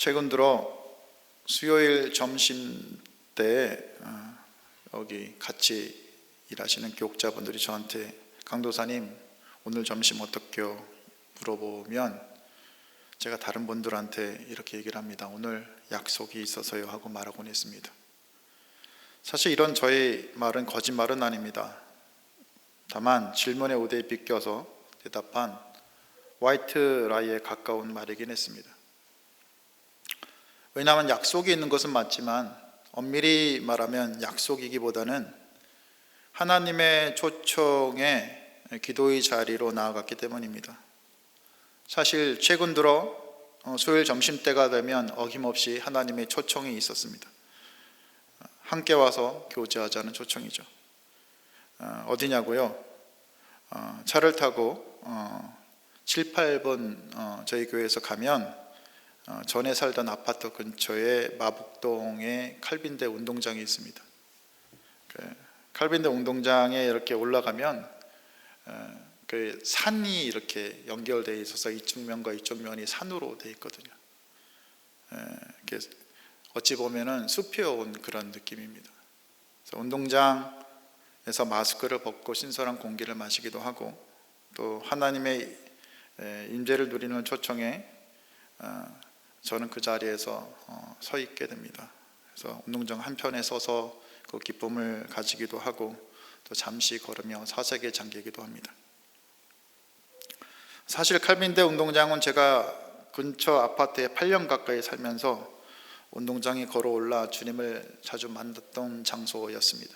최근 들어 수요일 점심 때 여기 같이 일하시는 교육자분들이 저한테 강도사님 오늘 점심 어떻게요? 물어보면 제가 다른 분들한테 이렇게 얘기를 합니다. 오늘 약속이 있어서요 하고 말하곤 했습니다. 사실 이런 저의 말은 거짓말은 아닙니다. 다만 질문의 오대에 비껴서 대답한 화이트 라이에 가까운 말이긴 했습니다. 왜냐하면 약속이 있는 것은 맞지만 엄밀히 말하면 약속이기보다는 하나님의 초청에 기도의 자리로 나아갔기 때문입니다. 사실 최근 들어 수요일 점심때가 되면 어김없이 하나님의 초청이 있었습니다. 함께 와서 교제하자는 초청이죠. 어디냐고요? 차를 타고 7, 8번 저희 교회에서 가면 전에 살던 아파트 근처에 마북동에 칼빈대 운동장이 있습니다. 칼빈대 운동장에 이렇게 올라가면 그 산이 이렇게 연결되어 있어서 이쪽 면과 이쪽 면이 산으로 되어 있거든요. 어찌 보면은 숲에 온 그런 느낌입니다. 그래서 운동장에서 마스크를 벗고 신선한 공기를 마시기도 하고 또 하나님의 임재를 누리는 초청에 저는 그 자리에서 서 있게 됩니다. 그래서 운동장 한편에 서서 그 기쁨을 가지기도 하고 또 잠시 걸으며 사색에 잠기기도 합니다. 사실 칼빈대 운동장은 제가 근처 아파트에 8년 가까이 살면서 운동장에 걸어 올라 주님을 자주 만났던 장소였습니다.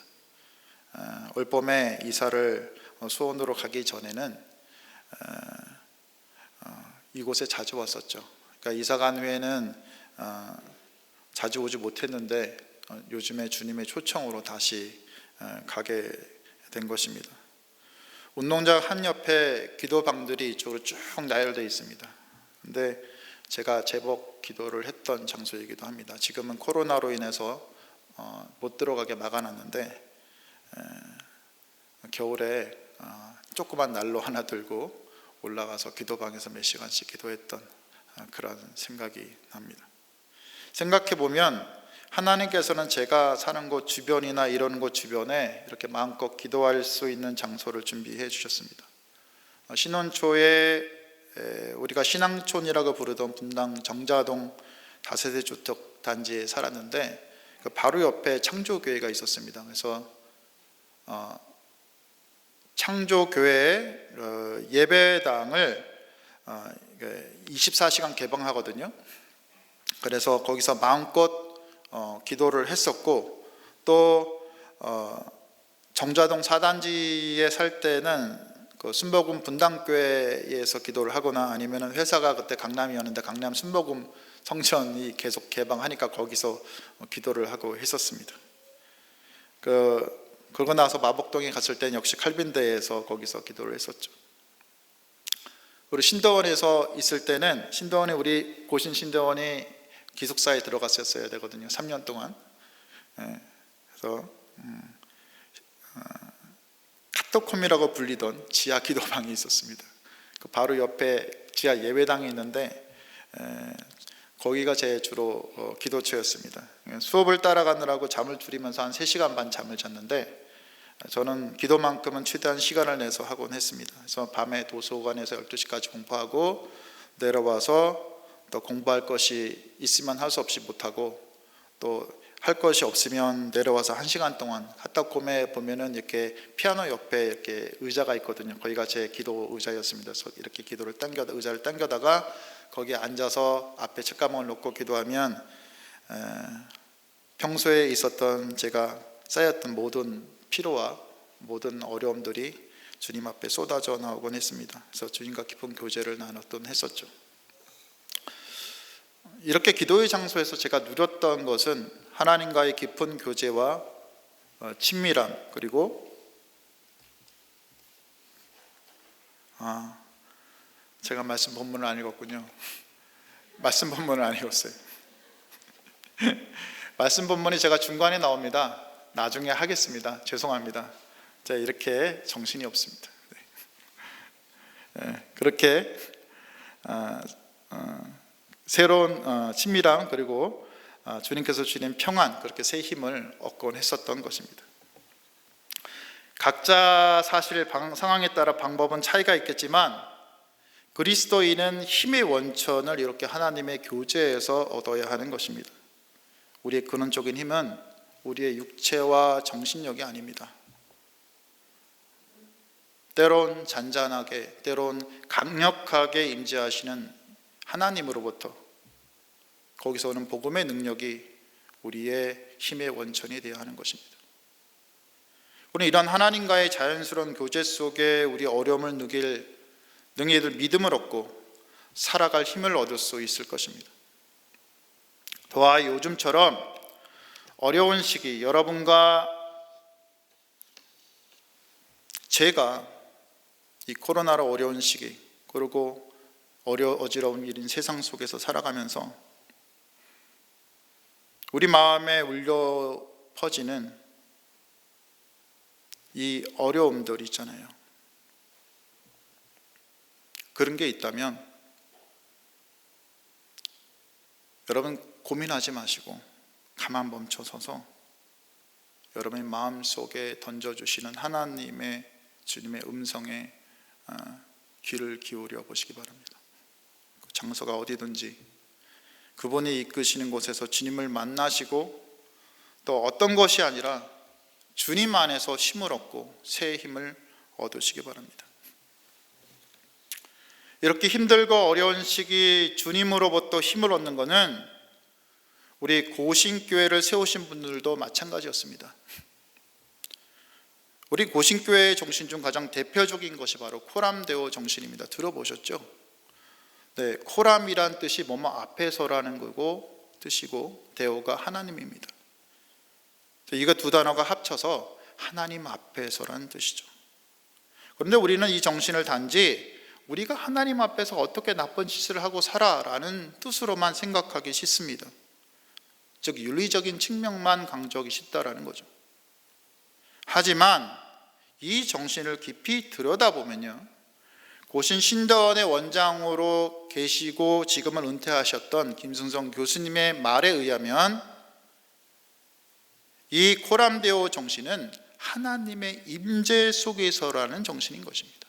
올봄에 이사를 수원으로 가기 전에는 이곳에 자주 왔었죠. 그러니까 이사 간 후에는 자주 오지 못했는데 요즘에 주님의 초청으로 다시 가게 된 것입니다. 운동장 한 옆에 기도방들이 이쪽으로 쭉 나열되어 있습니다. 근데 제가 제복 기도를 했던 장소이기도 합니다. 지금은 코로나로 인해서 못 들어가게 막아놨는데 겨울에 조그만 난로 하나 들고 올라가서 기도방에서 몇 시간씩 기도했던 그런 생각이 납니다. 생각해보면 하나님께서는 제가 사는 곳 주변이나 이런 곳 주변에 이렇게 마음껏 기도할 수 있는 장소를 준비해 주셨습니다. 신혼초에 우리가 신앙촌이라고 부르던 분당 정자동 다세대 주택 단지에 살았는데 그 바로 옆에 창조교회가 있었습니다. 그래서 창조교회 예배당을 24시간 개방하거든요. 그래서 거기서 마음껏 기도를 했었고 또 정자동 4단지에 살 때는 그 순복음 분당교회에서 기도를 하거나 아니면 회사가 그때 강남이었는데 강남 순복음 성전이 계속 개방하니까 거기서 기도를 하고 했었습니다. 그러고 나서 마복동에 갔을 때는 역시 칼빈대에서 거기서 기도를 했었죠. 그리고 신도원에서 있을 때는 신도원에 우리 고신 신도원이 기숙사에 들어갔었어야 되거든요. 3년 동안. 그래서 카토콤이라고 불리던 지하 기도방이 있었습니다. 그 바로 옆에 지하 예배당이 있는데 거기가 제 주로 기도처였습니다. 수업을 따라가느라고 잠을 줄이면서 한 3시간 반 잠을 잤는데 저는 기도만큼은 최대한 시간을 내서 하곤 했습니다. 그래서 밤에 도서관에서 12시까지 공부하고 내려와서 또 공부할 것이 있으면 할 수 없이 못하고 또 할 것이 없으면 내려와서 1시간 동안 카타콤에 보면은 이렇게 피아노 옆에 이렇게 의자가 있거든요. 거기가 제 기도 의자였습니다. 그래서 이렇게 의자를 당겨다가 거기에 앉아서 앞에 책가방을 놓고 기도하면 평소에 있었던 제가 쌓였던 모든 피로와 모든 어려움들이 주님 앞에 쏟아져 나오곤 했습니다. 그래서 주님과 깊은 교제를 나눴던 했었죠. 이렇게 기도의 장소에서 제가 누렸던 것은 하나님과의 깊은 교제와 친밀함 그리고 제가 말씀 본문을 안 읽었군요. 말씀 본문을 안 읽었어요. 말씀 본문이 제가 중간에 나옵니다. 나중에 하겠습니다. 죄송합니다. 제가 이렇게 정신이 없습니다. 그렇게 새로운 친밀함, 그리고 주님께서 주신 평안, 그렇게 새 힘을 얻곤 했었던 것입니다. 각자 사실 상황에 따라 방법은 차이가 있겠지만 그리스도인은 힘의 원천을 이렇게 하나님의 교제에서 얻어야 하는 것입니다. 우리의 근원적인 힘은 우리의 육체와 정신력이 아닙니다. 때론 잔잔하게, 때론 강력하게 임재하시는 하나님으로부터, 거기서 오는 복음의 능력이 우리의 힘의 원천이 되어야 하는 것입니다. 우리는 이런 하나님과의 자연스러운 교제 속에 우리 어려움을 느낄 능히들 믿음을 얻고 살아갈 힘을 얻을 수 있을 것입니다. 또한 요즘처럼 어려운 시기, 여러분과 제가 이 코로나로 어려운 시기, 그리고 어지러운 일인 세상 속에서 살아가면서 우리 마음에 울려 퍼지는 이 어려움들 있잖아요. 그런 게 있다면 여러분 고민하지 마시고 가만 멈춰 서서 여러분의 마음속에 던져주시는 하나님의 주님의 음성에 귀를 기울여 보시기 바랍니다. 그 장소가 어디든지 그분이 이끄시는 곳에서 주님을 만나시고 또 어떤 것이 아니라 주님 안에서 힘을 얻고 새 힘을 얻으시기 바랍니다. 이렇게 힘들고 어려운 시기 주님으로부터 힘을 얻는 것은 우리 고신교회를 세우신 분들도 마찬가지였습니다. 우리 고신교회의 정신 중 가장 대표적인 것이 바로 코람데오 정신입니다. 들어보셨죠? 네, 코람이란 뜻이 뭐뭐 앞에서라는 거고 뜻이고 데오가 하나님입니다. 이거 두 단어가 합쳐서 하나님 앞에서라는 뜻이죠. 그런데 우리는 이 정신을 단지 우리가 하나님 앞에서 어떻게 나쁜 짓을 하고 살아라는 뜻으로만 생각하기 쉽습니다. 즉 윤리적인 측면만 강조하기 쉽다라는 거죠. 하지만 이 정신을 깊이 들여다보면요, 고신 신대원의 원장으로 계시고 지금은 은퇴하셨던 김승성 교수님의 말에 의하면 이 코람데오 정신은 하나님의 임재 속에서라는 정신인 것입니다.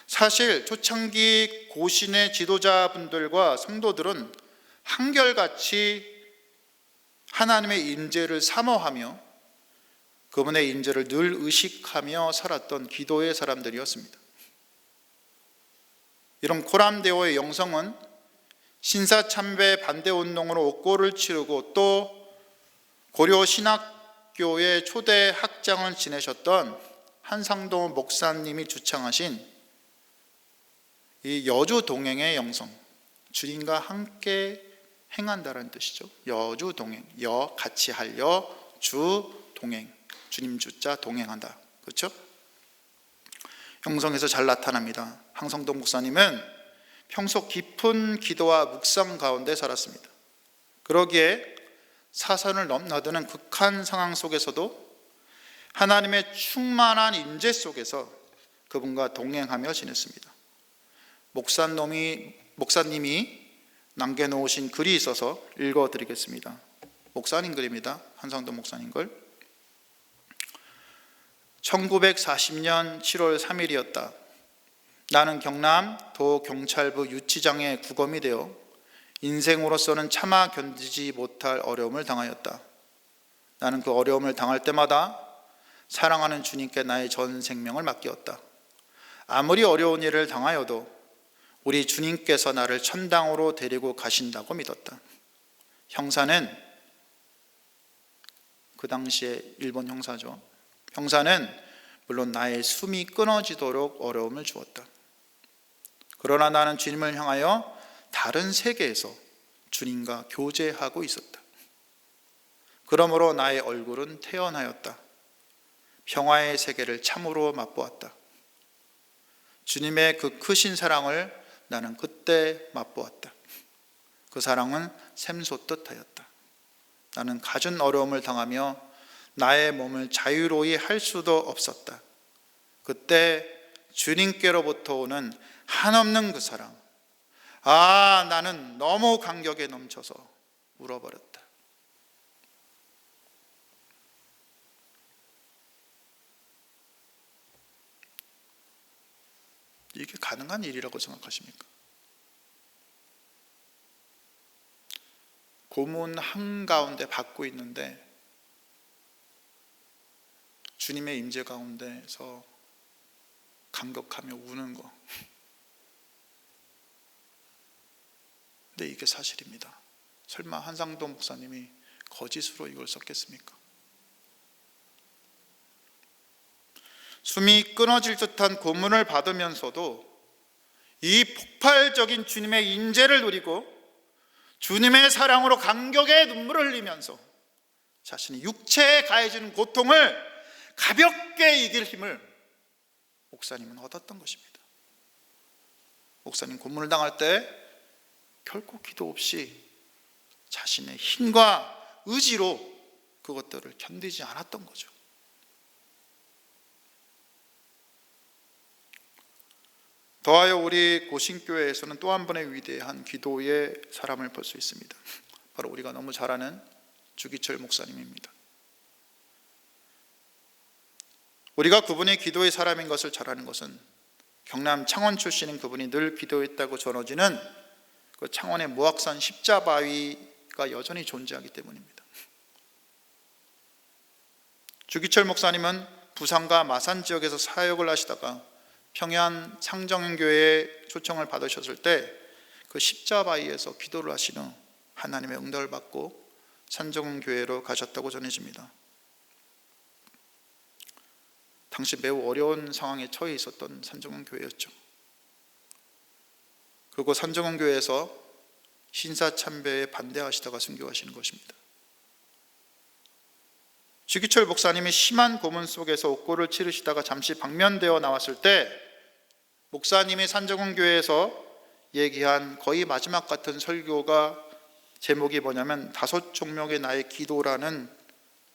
사실 초창기 고신의 지도자분들과 성도들은 한결같이 하나님의 임재를 사모하며 그분의 임재를 늘 의식하며 살았던 기도의 사람들이었습니다. 이런 코람데오의 영성은 신사참배 반대운동으로 옥고를 치르고 또 고려신학교의 초대 학장을 지내셨던 한상도 목사님이 주창하신 이 여주동행의 영성, 주님과 함께 행한다는 뜻이죠. 여주동행, 같이 할 주동행, 주님 주자 동행한다, 그렇죠? 영성에서 잘 나타납니다. 한상도 목사님은 평소 깊은 기도와 묵상 가운데 살았습니다. 그러기에 사선을 넘나드는 극한 상황 속에서도 하나님의 충만한 임재 속에서 그분과 동행하며 지냈습니다. 목사님이 남겨놓으신 글이 있어서 읽어드리겠습니다. 목사님 글입니다. 한상도 목사님 글. 1940년 7월 3일이었다. 나는 경남 도경찰부 유치장에 구검이 되어 인생으로서는 차마 견디지 못할 어려움을 당하였다. 나는 그 어려움을 당할 때마다 사랑하는 주님께 나의 전 생명을 맡겼다. 아무리 어려운 일을 당하여도 우리 주님께서 나를 천당으로 데리고 가신다고 믿었다. 형사는, 그 당시에 일본 형사죠. 형사는 물론 나의 숨이 끊어지도록 어려움을 주었다. 그러나 나는 주님을 향하여 다른 세계에서 주님과 교제하고 있었다. 그러므로 나의 얼굴은 태연하였다. 평화의 세계를 참으로 맛보았다. 주님의 그 크신 사랑을 나는 그때 맛보았다. 그 사랑은 샘솟듯 하였다. 나는 갖은 어려움을 당하며 나의 몸을 자유로이 할 수도 없었다. 그때 주님께로부터 오는 한없는 그 사랑, 아, 나는 너무 감격에 넘쳐서 울어버렸다. 이게 가능한 일이라고 생각하십니까? 고문 한가운데 받고 있는데 주님의 임재 가운데서 감격하며 우는 거. 근데 이게 사실입니다. 설마 한상도 목사님이 거짓으로 이걸 썼겠습니까? 숨이 끊어질 듯한 고문을 받으면서도 이 폭발적인 주님의 임재를 누리고 주님의 사랑으로 감격의 눈물을 흘리면서 자신이 육체에 가해지는 고통을 가볍게 이길 힘을 목사님은 얻었던 것입니다. 목사님 고문을 당할 때 결코 기도 없이 자신의 힘과 의지로 그것들을 견디지 않았던 거죠. 더하여 우리 고신교회에서는 또 한 번의 위대한 기도의 사람을 볼 수 있습니다. 바로 우리가 너무 잘 아는 주기철 목사님입니다. 우리가 그분이 기도의 사람인 것을 잘 아는 것은 경남 창원 출신인 그분이 늘 기도했다고 전해지는 그 창원의 무악산 십자바위가 여전히 존재하기 때문입니다. 주기철 목사님은 부산과 마산 지역에서 사역을 하시다가 평양 상정교회에 초청을 받으셨을 때 그 십자바위에서 기도를 하신 후 하나님의 응답을 받고 산정교회로 가셨다고 전해집니다. 당시 매우 어려운 상황에 처해 있었던 산정교회였죠. 그리고 산정교회에서 신사참배에 반대하시다가 순교하시는 것입니다. 주기철 목사님이 심한 고문 속에서 옥고를 치르시다가 잠시 방면되어 나왔을 때 목사님이 산정교회에서 얘기한 거의 마지막 같은 설교가 제목이 뭐냐면 5종목의 나의 기도라는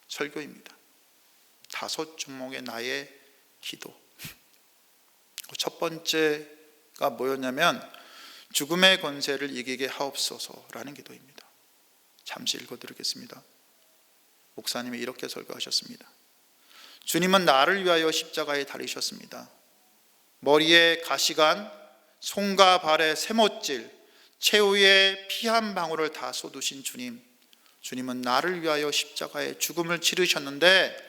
설교입니다. 5종목의 나의 기도. 첫 번째가 뭐였냐면 죽음의 권세를 이기게 하옵소서라는 기도입니다. 잠시 읽어드리겠습니다. 목사님이 이렇게 설교하셨습니다. 주님은 나를 위하여 십자가에 달리셨습니다. 머리에 가시관, 손과 발에 쇠못질, 최후의 피 한 방울을 다 쏟으신 주님. 주님은 나를 위하여 십자가에 죽음을 치르셨는데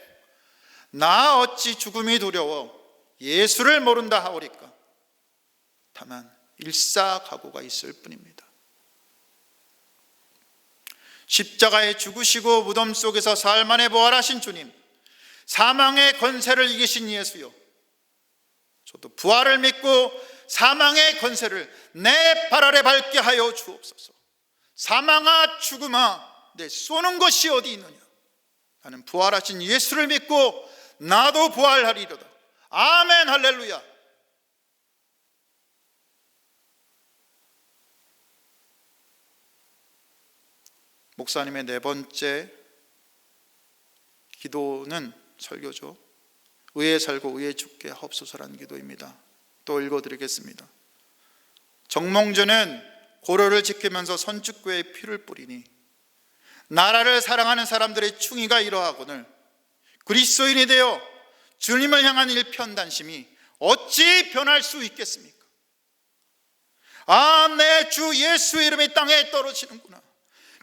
나 어찌 죽음이 두려워 예수를 모른다 하오리까. 다만 일사각오가 있을 뿐입니다. 십자가에 죽으시고 무덤 속에서 사흘 만에 부활하신 주님, 사망의 권세를 이기신 예수여, 저도 부활을 믿고 사망의 권세를 내 발 아래 밟게 하여 주옵소서. 사망아 죽음아 내 쏘는 것이 어디 있느냐. 나는 부활하신 예수를 믿고 나도 부활하리로다. 아멘 할렐루야. 목사님의 네 번째 기도는 설교죠. 의에 살고 의에 죽게 하옵소서라는 기도입니다. 또 읽어드리겠습니다. 정몽주는 고려를 지키면서 선축구에 피를 뿌리니 나라를 사랑하는 사람들의 충의가 이러하거늘 그리스도인이 되어 주님을 향한 일편단심이 어찌 변할 수 있겠습니까? 아, 내 주 예수의 이름이 땅에 떨어지는구나.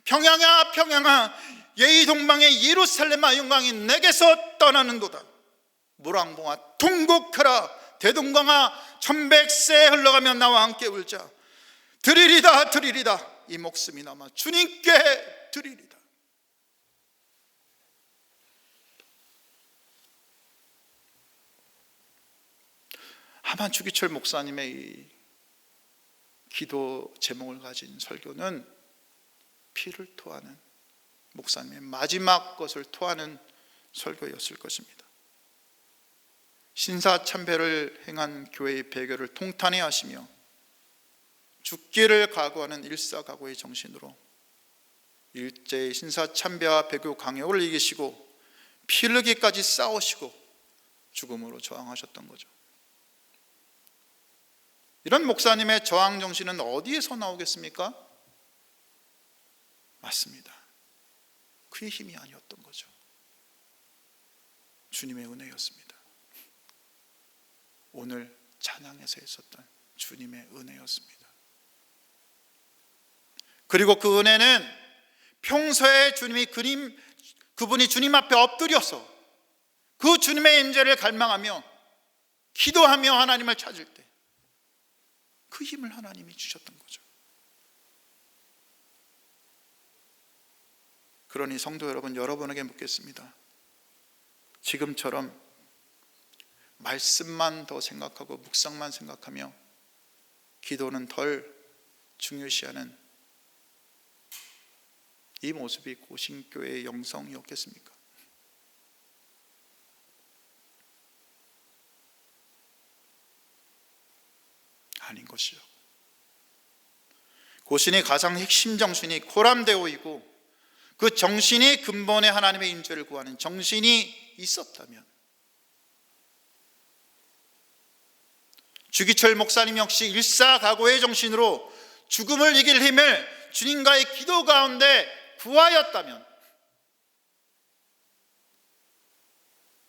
평양아 평양아 예의 동방의 예루살렘아 영광이 내게서 떠나는도다. 물왕봉아 통곡하라. 대동강아 천백세 흘러가며 나와 함께 울자. 드리리다 드리리다. 이 목숨이 남아 주님께 드리리다. 아마 주기철 목사님의 이 기도 제목을 가진 설교는 피를 토하는, 목사님의 마지막 것을 토하는 설교였을 것입니다. 신사참배를 행한 교회의 배교를 통탄해 하시며 죽기를 각오하는 일사각오의 정신으로 일제의 신사참배와 배교 강요를 이기시고 피 흘리기까지 싸우시고 죽음으로 저항하셨던 거죠. 이런 목사님의 저항 정신은 어디에서 나오겠습니까? 맞습니다. 그의 힘이 아니었던 거죠. 주님의 은혜였습니다. 오늘 찬양에서 있었던 주님의 은혜였습니다. 그리고 그 은혜는 평소에 그분이 주님 앞에 엎드려서 그 주님의 임재를 갈망하며 기도하며 하나님을 찾을 때 그 힘을 하나님이 주셨던 거죠. 그러니 성도 여러분, 여러분에게 묻겠습니다. 지금처럼 말씀만 더 생각하고 묵상만 생각하며 기도는 덜 중요시하는 이 모습이 고신교회의 영성이었겠습니까? 아닌 것이요. 고신의 가장 핵심 정신이 코람데오이고 그 정신이 근본의 하나님의 임재를 구하는 정신이 있었다면, 주기철 목사님 역시 일사각오의 정신으로 죽음을 이길 힘을 주님과의 기도 가운데 구하였다면,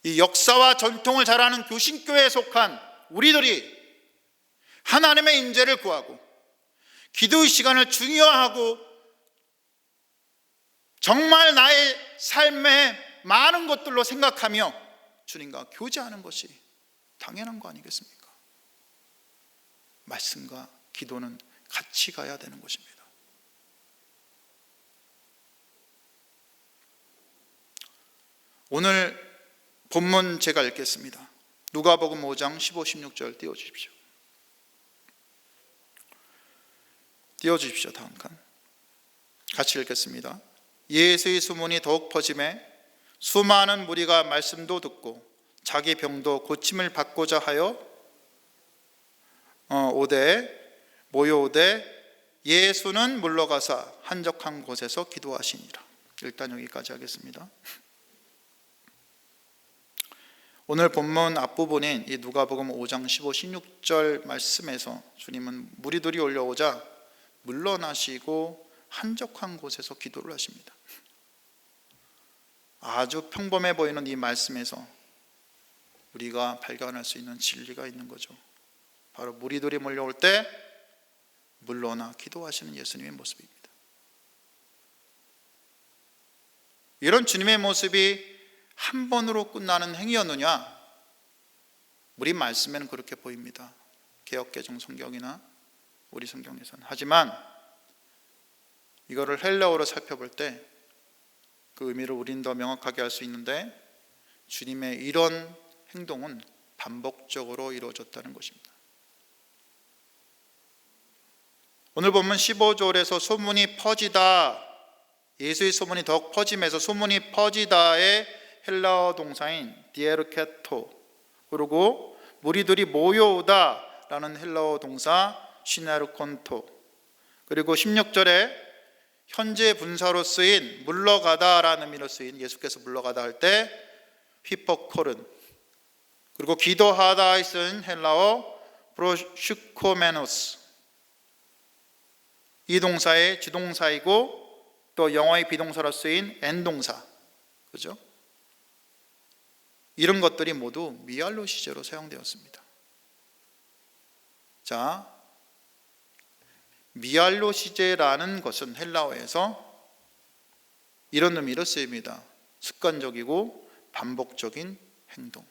이 역사와 전통을 잘 아는 교신교회에 속한 우리들이 하나님의 임재를 구하고 기도의 시간을 중요하고 정말 나의 삶의 많은 것들로 생각하며 주님과 교제하는 것이 당연한 거 아니겠습니까? 말씀과 기도는 같이 가야 되는 것입니다. 오늘 본문 제가 읽겠습니다. 누가복음 5장 15, 16절 띄워주십시오. 띄워주십시오. 다음 칸 같이 읽겠습니다. 예수의 소문이 더욱 퍼짐에 수많은 무리가 말씀도 듣고 자기 병도 고침을 받고자 하여 모여오되 예수는 물러가사 한적한 곳에서 기도하시니라. 일단 여기까지 하겠습니다. 오늘 본문 앞부분인 이 누가복음 5장 15, 16절 말씀에서 주님은 무리들이 올려오자 물러나시고 한적한 곳에서 기도를 하십니다. 아주 평범해 보이는 이 말씀에서 우리가 발견할 수 있는 진리가 있는 거죠. 바로 무리들이 몰려올 때 물러나 기도하시는 예수님의 모습입니다. 이런 주님의 모습이 한 번으로 끝나는 행위였느냐? 우리 말씀에는 그렇게 보입니다. 개역개정 성경이나 우리 성경에서는. 하지만 이거를 헬라어로 살펴볼 때 그 의미를 우리는 더 명확하게 알 수 있는데, 주님의 이런 행동은 반복적으로 이루어졌다는 것입니다. 오늘 보면 15절에서 소문이 퍼지다, 예수의 소문이 더욱 퍼짐에서 소문이 퍼지다의 헬라어 동사인 디에르케토, 그리고 무리들이 모여오다 라는 헬라어 동사 시나르콘토, 그리고 16절에 현재 분사로 쓰인 물러가다 라는 의미로 쓰인 예수께서 물러가다 할 때 휘퍼코른, 그리고 기도하다에 쓴 헬라어 프로슈코메노스, 이 동사의 지동사이고 또 영어의 비동사로 쓰인 엔동사, 그죠? 이런 것들이 모두 미알로 시제로 사용되었습니다. 자, 미알로 시제라는 것은 헬라어에서 이런 의미로 쓰입니다. 습관적이고 반복적인 행동.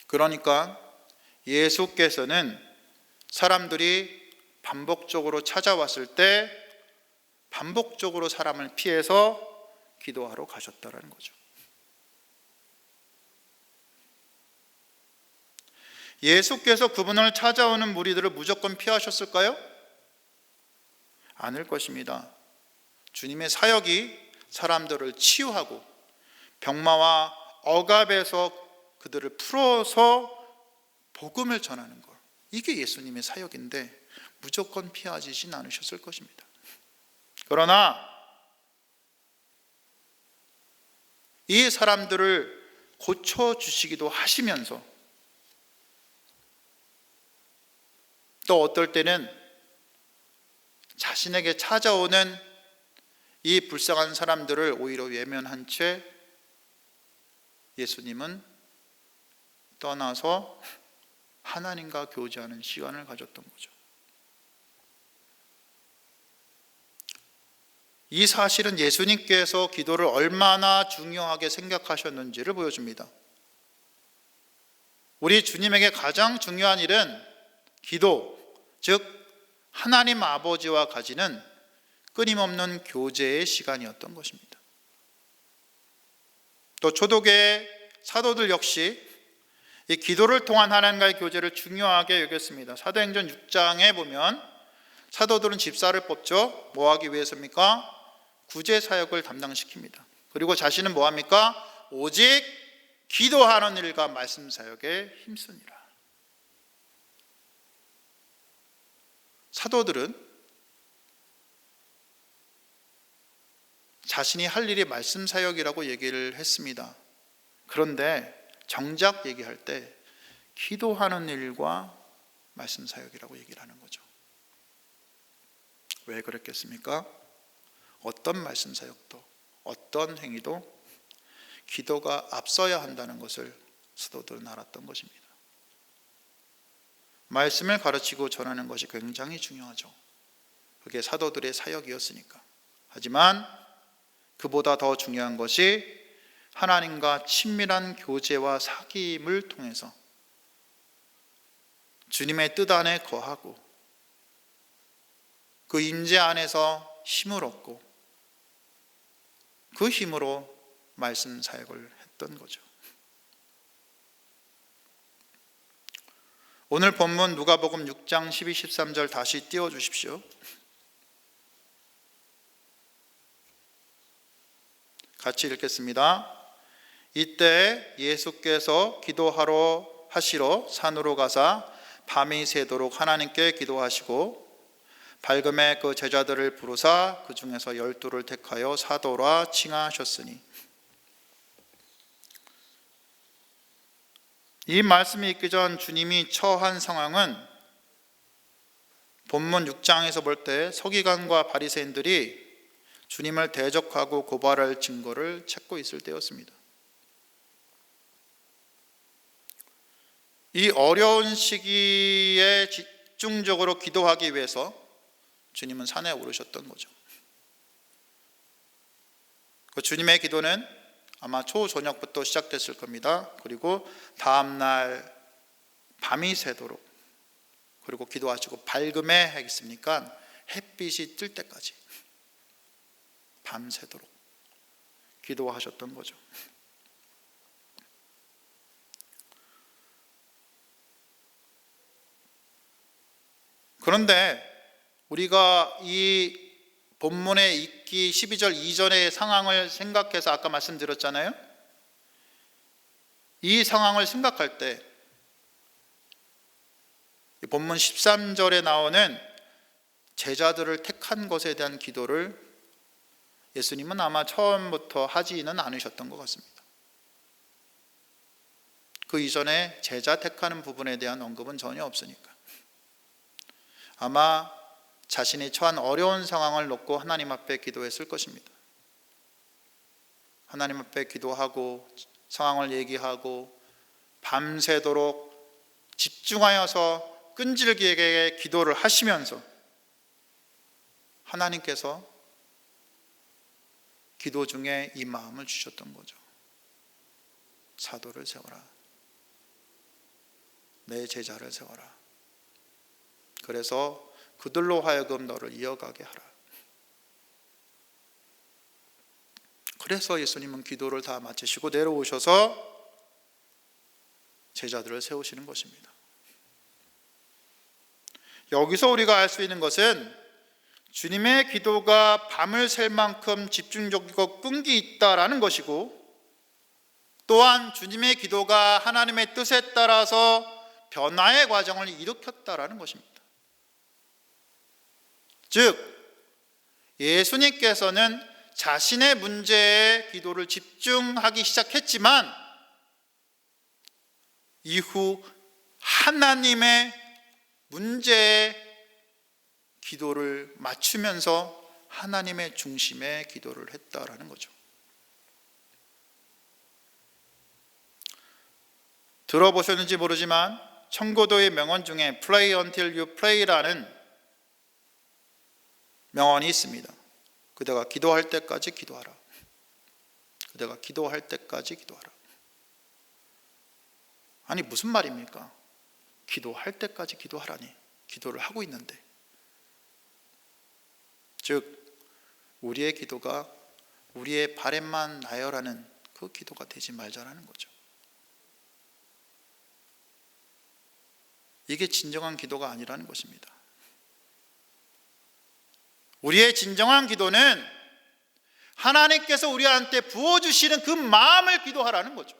그러니까 예수께서는 사람들이 반복적으로 찾아왔을 때 반복적으로 사람을 피해서 기도하러 가셨다라는 거죠. 예수께서 그분을 찾아오는 무리들을 무조건 피하셨을까요? 아닐 것입니다. 주님의 사역이 사람들을 치유하고 병마와 억압에서 그들을 풀어서 복음을 전하는 것, 이게 예수님의 사역인데 무조건 피하지진 않으셨을 것입니다. 그러나 이 사람들을 고쳐주시기도 하시면서 또 어떨 때는 자신에게 찾아오는 이 불쌍한 사람들을 오히려 외면한 채 예수님은 떠나서 하나님과 교제하는 시간을 가졌던 거죠. 이 사실은 예수님께서 기도를 얼마나 중요하게 생각하셨는지를 보여줍니다. 우리 주님에게 가장 중요한 일은 기도, 즉 하나님 아버지와 가지는 끊임없는 교제의 시간이었던 것입니다. 또 초대교회 사도들 역시 이 기도를 통한 하나님과의 교제를 중요하게 여겼습니다. 사도행전 6장에 보면 사도들은 집사를 뽑죠. 뭐 하기 위해서입니까? 구제 사역을 담당시킵니다. 그리고 자신은 뭐 합니까? 오직 기도하는 일과 말씀 사역에 힘쓰니라. 사도들은 자신이 할 일이 말씀 사역이라고 얘기를 했습니다. 그런데 정작 얘기할 때 기도하는 일과 말씀 사역이라고 얘기를 하는 거죠. 왜 그랬겠습니까? 어떤 말씀 사역도 어떤 행위도 기도가 앞서야 한다는 것을 사도들은 알았던 것입니다. 말씀을 가르치고 전하는 것이 굉장히 중요하죠. 그게 사도들의 사역이었으니까. 하지만 그보다 더 중요한 것이 하나님과 친밀한 교제와 사귐을 통해서 주님의 뜻 안에 거하고 그 임재 안에서 힘을 얻고 그 힘으로 말씀 사역을 했던 거죠. 오늘 본문 누가복음 6장 12, 13절 다시 띄워주십시오. 같이 읽겠습니다. 이때 예수께서 기도하러 하시러 산으로 가사 밤이 새도록 하나님께 기도하시고 밝음에 그 제자들을 부르사 그 중에서 12를 택하여 사도라 칭하셨으니. 이 말씀이 있기 전 주님이 처한 상황은 본문 6장에서 볼 때 서기관과 바리새인들이 주님을 대적하고 고발할 증거를 찾고 있을 때였습니다. 이 어려운 시기에 집중적으로 기도하기 위해서 주님은 산에 오르셨던 거죠. 그 주님의 기도는 아마 초저녁부터 시작됐을 겁니다. 그리고 다음날 밤이 새도록, 그리고 기도하시고 밝음에 하겠습니까? 햇빛이 뜰 때까지 밤새도록 기도하셨던 거죠. 그런데 우리가 이 본문에 있기 12절 이전의 상황을 생각해서 아까 말씀드렸잖아요. 이 상황을 생각할 때 본문 13절에 나오는 제자들을 택한 것에 대한 기도를 예수님은 아마 처음부터 하지는 않으셨던 것 같습니다. 그 이전에 제자 택하는 부분에 대한 언급은 전혀 없으니까 아마 자신이 처한 어려운 상황을 놓고 하나님 앞에 기도했을 것입니다. 하나님 앞에 기도하고 상황을 얘기하고 밤새도록 집중하여서 끈질기게 기도를 하시면서 하나님께서 기도 중에 이 마음을 주셨던 거죠. 사도를 세워라. 내 제자를 세워라. 그래서 그들로 하여금 너를 이어가게 하라. 그래서 예수님은 기도를 다 마치시고 내려오셔서 제자들을 세우시는 것입니다. 여기서 우리가 알 수 있는 것은 주님의 기도가 밤을 샐 만큼 집중적이고 끈기 있다라는 것이고, 또한 주님의 기도가 하나님의 뜻에 따라서 변화의 과정을 일으켰다라는 것입니다. 즉 예수님께서는 자신의 문제에 기도를 집중하기 시작했지만 이후 하나님의 문제에 기도를 맞추면서 하나님의 중심에 기도를 했다라는 거죠. 들어보셨는지 모르지만 청고도의 명언 중에 Pray until you pray라는 명언이 있습니다. 그대가 기도할 때까지 기도하라. 그대가 기도할 때까지 기도하라. 아니 무슨 말입니까? 기도할 때까지 기도하라니. 기도를 하고 있는데. 즉 우리의 기도가 우리의 바램만 나열하는 그 기도가 되지 말자라는 거죠. 이게 진정한 기도가 아니라는 것입니다. 우리의 진정한 기도는 하나님께서 우리한테 부어주시는 그 마음을 기도하라는 거죠.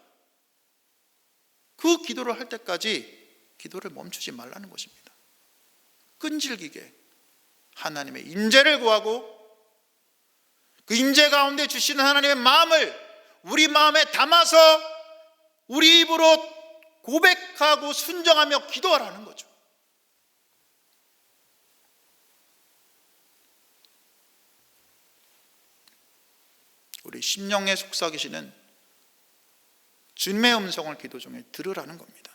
그 기도를 할 때까지 기도를 멈추지 말라는 것입니다. 끈질기게 하나님의 임재를 구하고 그 임재 가운데 주시는 하나님의 마음을 우리 마음에 담아서 우리 입으로 고백하고 순종하며 기도하라는 거죠. 우리 심령에 속삭이시는 주님의 음성을 기도 중에 들으라는 겁니다.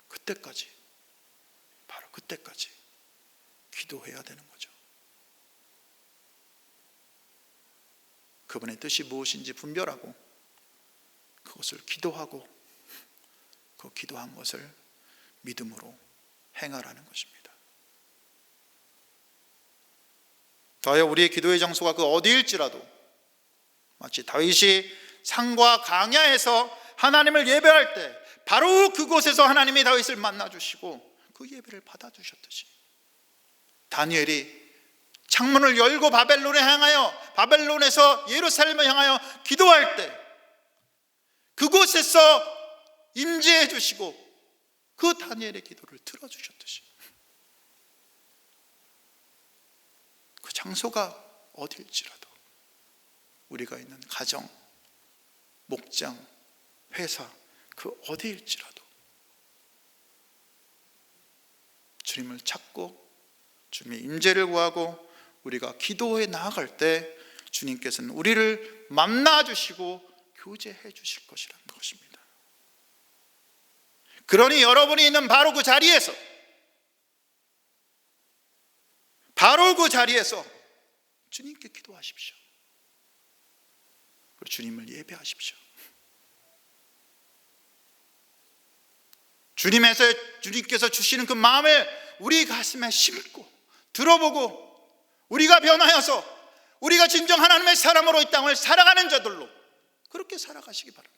그때까지, 바로 그때까지 기도해야 되는 거죠. 그분의 뜻이 무엇인지 분별하고 그것을 기도하고 그 기도한 것을 믿음으로 행하라는 것입니다. 더하여 우리의 기도의 장소가 그 어디일지라도 마치 다윗이 산과 강야에서 하나님을 예배할 때 바로 그곳에서 하나님이 다윗을 만나주시고 그 예배를 받아주셨듯이 다니엘이 창문을 열고 바벨론에 향하여 바벨론에서 예루살렘을 향하여 기도할 때 그곳에서 임재해 주시고 그 다니엘의 기도를 들어주셨듯이 그 장소가 어딜지라도 우리가 있는 가정, 목장, 회사 그 어디일지라도 주님을 찾고 주님의 임재를 구하고 우리가 기도에 나아갈 때 주님께서는 우리를 만나 주시고 교제해 주실 것이라는 것입니다. 그러니 여러분이 있는 바로 그 자리에서 주님께 기도하십시오. 그리고 주님을 예배하십시오. 주님께서 주시는 그 마음을 우리 가슴에 심고 들어보고 우리가 변하여서 우리가 진정 하나님의 사람으로 이 땅을 살아가는 자들로 그렇게 살아가시기 바랍니다.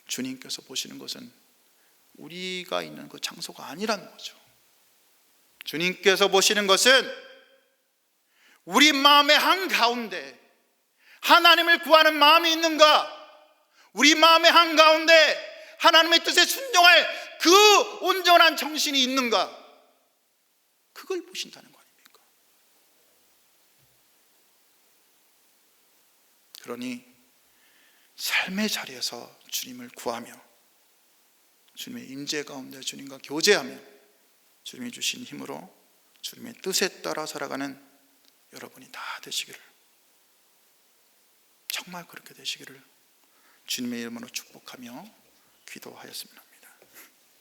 주님께서 보시는 것은 우리가 있는 그 장소가 아니라는 거죠. 주님께서 보시는 것은 우리 마음의 한가운데 하나님을 구하는 마음이 있는가, 우리 마음의 한가운데 하나님의 뜻에 순종할 그 온전한 정신이 있는가, 그걸 보신다는 거 아닙니까? 그러니 삶의 자리에서 주님을 구하며 주님의 임재 가운데 주님과 교제하며 주님이 주신 힘으로 주님의 뜻에 따라 살아가는 여러분이 다 되시기를, 정말 그렇게 되시기를 주님의 이름으로 축복하며 기도하였습니다.